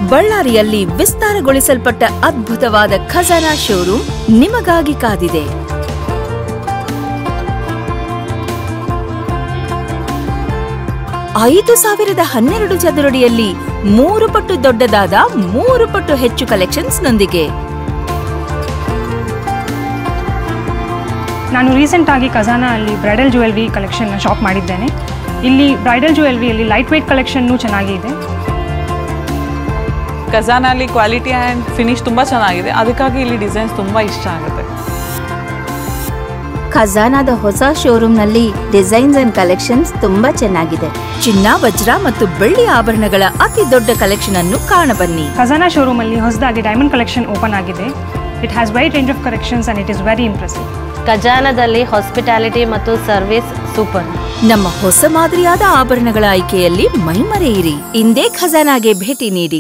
ಬಳ್ಳಾರಿಯಲ್ಲಿ ವಿಸ್ತಾರಗೊಳಿಸಲ್ಪಟ್ಟ ಅದ್ಭುತವಾದ ಖಜಾನಾ ಶೋರೂಮ್ ನಿಮಗಾಗಿ ಕಾದಿದೆ. ಐದು 5012 ಚದುರಡಿಯಲ್ಲಿ 3 ಪಟ್ಟು ದೊಡ್ಡದಾದ 3 ಪಟ್ಟು ಹೆಚ್ಚು ಕಲೆಕ್ಷನ್ಸ್ ನೊಂದಿಗೆ. ನಾನು ರೀಸೆಂಟ್ ಆಗಿ ಖಜಾನಾ ಅಲ್ಲಿ ಬ್ರೈಡಲ್ ಜ್ಯುವೆಲರಿ ಕಲೆಕ್ಷನ್ ಶಾಪ್ ಮಾಡಿದ್ದೇನೆ. ಇಲ್ಲಿ ಬ್ರೈಡಲ್ ಜ್ಯುವೆಲರಿಯಲ್ಲಿ ಲೈಟ್ ವೇಟ್ ಕಲೆಕ್ಷನ್ ಚೆನ್ನಾಗಿದೆ. ಖಜಾನಾ ಅಲ್ಲಿ ಕ್ವಾಲಿಟಿ ಆ್ಯಂಡ್ ಫಿನಿಶ್ ತುಂಬ ಚೆನ್ನಾಗಿದೆ, ಅದಕ್ಕಾಗಿ ಇಲ್ಲಿ ಡಿಸೈನ್ಸ್ ತುಂಬ ಇಷ್ಟ ಆಗುತ್ತೆ. ಖಜಾನಾದ ಹೊಸ ಶೋರೂಮ್ನಲ್ಲಿ ಡಿಸೈನ್ಸ್ ಅಂಡ್ ಕಲೆಕ್ಷನ್ಸ್ ತುಂಬಾ ಚೆನ್ನಾಗಿದೆ. ಚಿನ್ನ, ವಜ್ರ ಮತ್ತು ಬೆಳ್ಳಿ ಆಭರಣಗಳ ಅತಿ ದೊಡ್ಡ ಕಲೆಕ್ಷನ್ ಅನ್ನು ಕಾಣಬನ್ನಿ. ಖಜಾನಾ ಶೋರೂಮ್ ಅಲ್ಲಿ ಹೊಸದಾಗಿ ಡೈಮಂಡ್ ಕಲೆಕ್ಷನ್ ಓಪನ್ ಆಗಿದೆ. It has wide range of collections and it is very impressive. ಖಜಾನಾದಲ್ಲಿ ಹಾಸ್ಪಿಟಾಲಿಟಿ ಮತ್ತು ಸರ್ವಿಸ್ ಸೂಪರ್. ನಮ್ಮ ಹೊಸ ಮಾದರಿಯಾದ ಆಭರಣಗಳ ಆಯ್ಕೆಯಲ್ಲಿ ಮೈಮರೆಯಿರಿ. ಇಂದೇ ಖಜಾನಾಗೆ ಭೇಟಿ ನೀಡಿ.